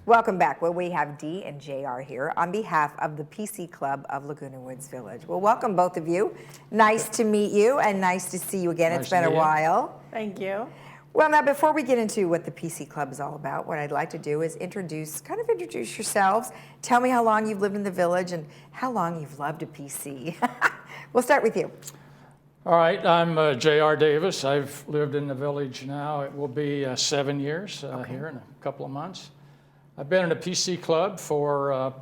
Welcome back. Well, we have Dee and JR here on behalf of the PC Club of Laguna Woods Village. Well, welcome both of you. Nice to meet you and nice to see you again. Nice it's been a while. Thank you. Well, now before we get into what the PC Club is all about, what I'd like to do is introduce yourselves. Tell me how long you've lived in the village and how long you've loved a PC. We'll start with you. All right, I'm JR Davis. I've lived in the village now. It will be 7 years here in a couple of months. I've been in a PC club for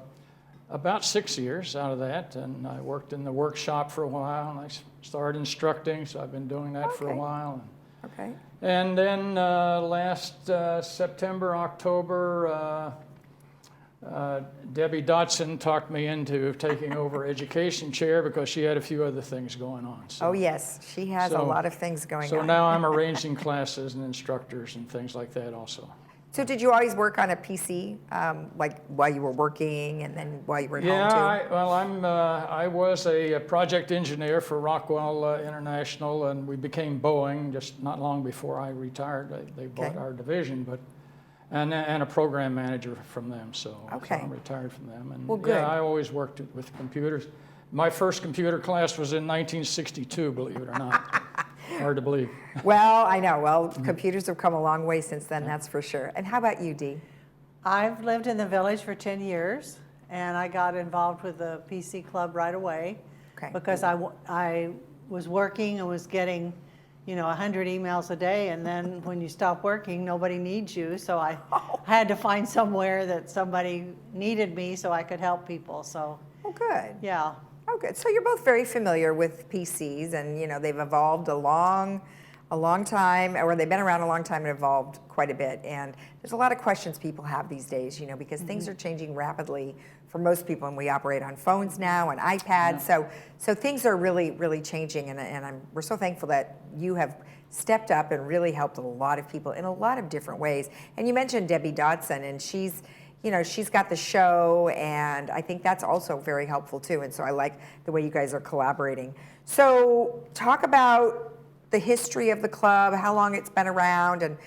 about 6 years out of that, and I worked in the workshop for a while, and I started instructing, so I've been doing that for a while. Okay. And then last September, October, Debbie Dotson talked me into taking over education chair because she had a few other things going on. So, oh yes, she has a lot of things going on. So now I'm arranging classes and instructors and things like that also. So did you always work on a PC, like while you were working and then while you were at home too? I was a project engineer for Rockwell International, and we became Boeing just not long before I retired. They bought our division, and a program manager from them. So I'm retired from them. And well, good. Yeah, I always worked with computers. My first computer class was in 1962, believe it or not. Hard to believe. Well, I know. Well, computers have come a long way since then, that's for sure. And how about you, Dee? I've lived in the village for 10 years, and I got involved with the PC Club right away because I was working and was getting, 100 emails a day, and then when you stop working, nobody needs you. So I had to find somewhere that somebody needed me so I could help people. So. Oh, good. Yeah. Oh, good. So you're both very familiar with PCs, and they've evolved a long time, or they've been around a long time and evolved quite a bit. And there's a lot of questions people have these days, because things are changing rapidly for most people, and we operate on phones now and iPads. Yeah. So things are really, really changing, and we're so thankful that you have stepped up and really helped a lot of people in a lot of different ways. And you mentioned Debbie Dotson, and she's got the show, and I think that's also very helpful too. And so I like the way you guys are collaborating. So talk about the history of the club, how long it's been around, and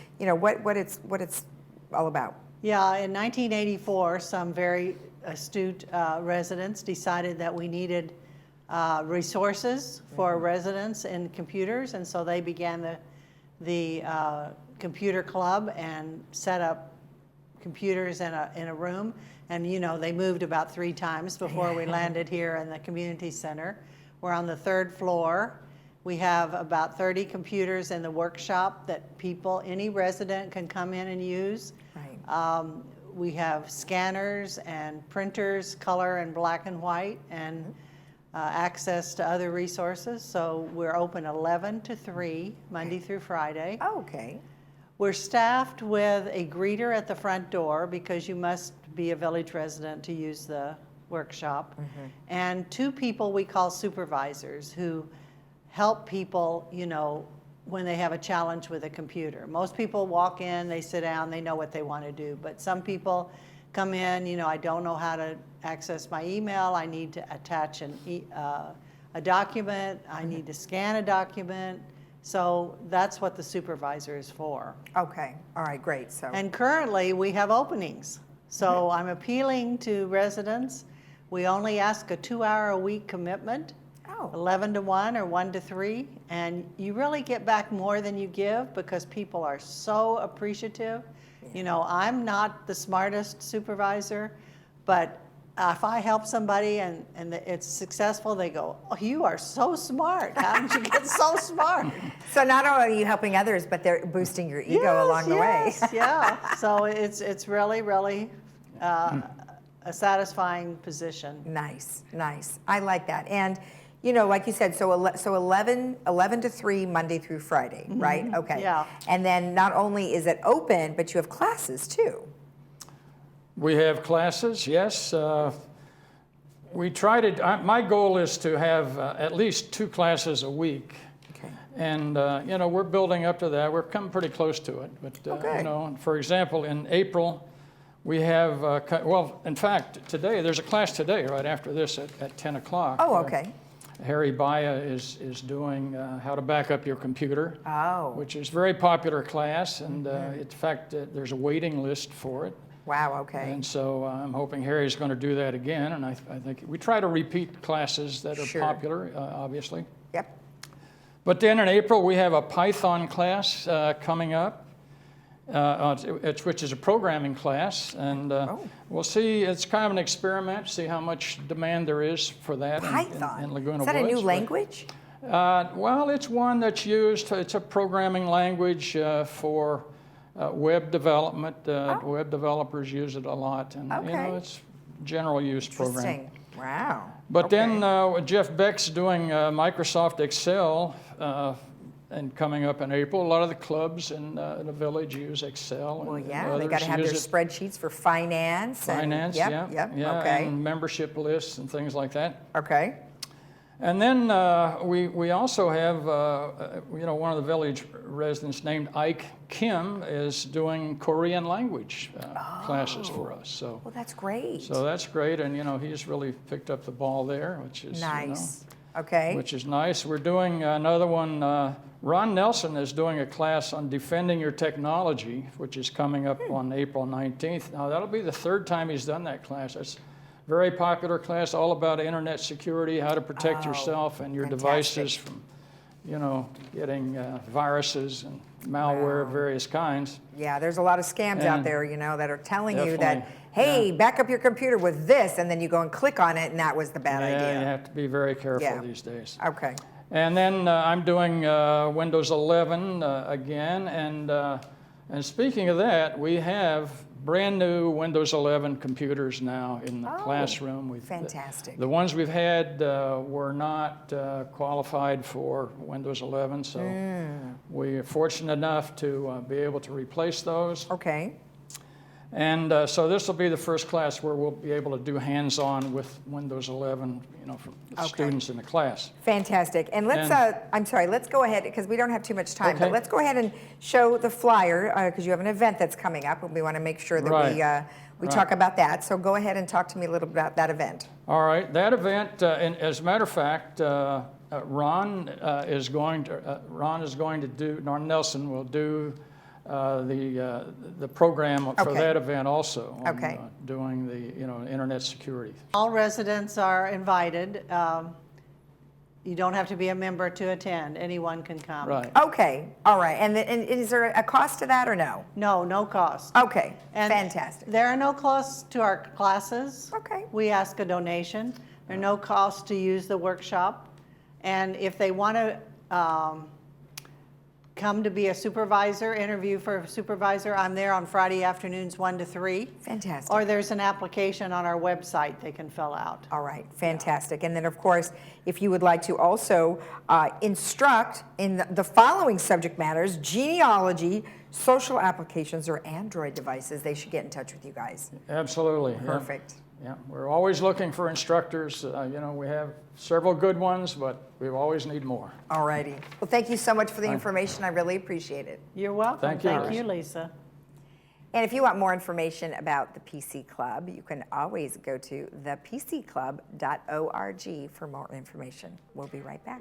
what it's all about. Yeah, in 1984, some very astute residents decided that we needed resources for residents in computers, and so they began the computer club and set up computers in a room, and they moved about 3 times before we landed here in the community center. We're on the 3rd floor. We have about 30 computers in the workshop that any resident can come in and use. Right. We have scanners and printers, color and black and white, and access to other resources. So we're open 11 to 3, Monday through Friday. Oh, okay. We're staffed with a greeter at the front door because you must be a village resident to use the workshop, and 2 people we call supervisors who help people, when they have a challenge with a computer. Most people walk in, they sit down, they know what they want to do, but some people come in, I don't know how to access my email, I need to attach a document, I need to scan a document. So that's what the supervisor is for. Okay, all right, great. And currently we have openings. So I'm appealing to residents. We only ask a 2-hour-a-week commitment, 11 to 1 or 1 to 3, and you really get back more than you give because people are so appreciative. Yeah. I'm not the smartest supervisor, but if I help somebody and it's successful, they go, "Oh, you are so smart. How did you get so smart?" So not only are you helping others, but they're boosting your ego along the way. Yeah. So it's really, really a satisfying position. Nice. I like that. And like you said, so 11 to 3 Monday through Friday, right? Okay. Yeah. And then not only is it open, but you have classes too. We have classes, yes. We try to, my goal is to have at least 2 classes a week. Okay. And, we're building up to that. We're coming pretty close to it. But, for example, in April, we have, in fact, today, there's a class today right after this at 10 o'clock. Oh, okay. Harry Baya is doing how to back up your computer, which is a very popular class. And in fact, there's a waiting list for it. Wow, okay. And so I'm hoping Harry's going to do that again, and I think we try to repeat classes that are Sure. popular, obviously. Yep. But then in April, we have a Python class coming up, which is a programming class, and we'll see. It's kind of an experiment, see how much demand there is for that Python. in Laguna Woods. Is that a new But, language? well, it's one that's used. It's a programming language for web development. Web developers use it a lot, and you know, it's general use program. Interesting. Wow. But Okay. then Jeff Beck's doing Microsoft Excel, and coming up in April. A lot of the clubs in the village use Excel. Well, and yeah, they got to others have their use it. spreadsheets for finance. Finance, Yep. Okay. and membership lists and things like that. Okay. And then we also have, you know, one of the village residents named Ike Kim is doing Korean language classes for us. So, Well, that's great. so that's great, and you know, he's really picked up the ball there, which is Nice. You Okay. know, which is nice. We're doing another one. Ron Nelson is doing a class on defending your technology, which is coming up on April 19th. Now that'll be the third time he's done that class. It's very popular class, all about internet security, how to protect yourself and your devices from, you know, getting viruses and malware of various kinds. Yeah, there's a lot of scams out And there, you know, that are telling you that, definitely, hey, back up your computer with this, and then you go and click on it, and that was the bad Yeah, idea. you have to be very careful Yeah. these days. Okay. And then I'm doing Windows 11 again, and speaking of that, we have brand new Windows 11 computers now in the classroom. Fantastic. The ones we've had were not qualified for Windows 11, so we are fortunate enough to be able to replace those. Okay. And so this will be the first class where we'll be able to do hands-on with Windows 11, you know, for students in the class. Fantastic. And let's, I'm sorry, let's go ahead, because we don't have too much time, but Okay. let's go ahead and show the flyer, because you have an event that's coming up, and we want to make sure that we talk about that. So go ahead and talk to me a little bit about that event. All right, that event, and as a matter of fact, Ron is going to do, Ron Nelson will do the program for that event also. On, doing the, you know, internet security. All residents are invited. You don't have to be a member to attend. Anyone can come. Right. Okay. All right. And is there a cost to that or no? No, no cost. Okay. And Fantastic. There are no costs to our classes. Okay. We ask a donation. There are no costs to use the workshop. And if they want to come to be a supervisor, interview for a supervisor, I'm there on Friday afternoons 1 to 3. Fantastic. Or there's an application on our website they can fill out. All right, fantastic. And then, of course, if you would like to also instruct in the following subject matters: genealogy, social applications, or Android devices, they should get in touch with you guys. Absolutely. yeah. Perfect. Yeah, we're always looking for instructors. You know, we have several good ones, but we always need more. All righty. Well, thank you so much for the information. I really appreciate it. You're welcome. Thank you. Thank you, Lisa. And if you want more information about the PC Club, you can always go to thepcclub.org for more information. We'll be right back.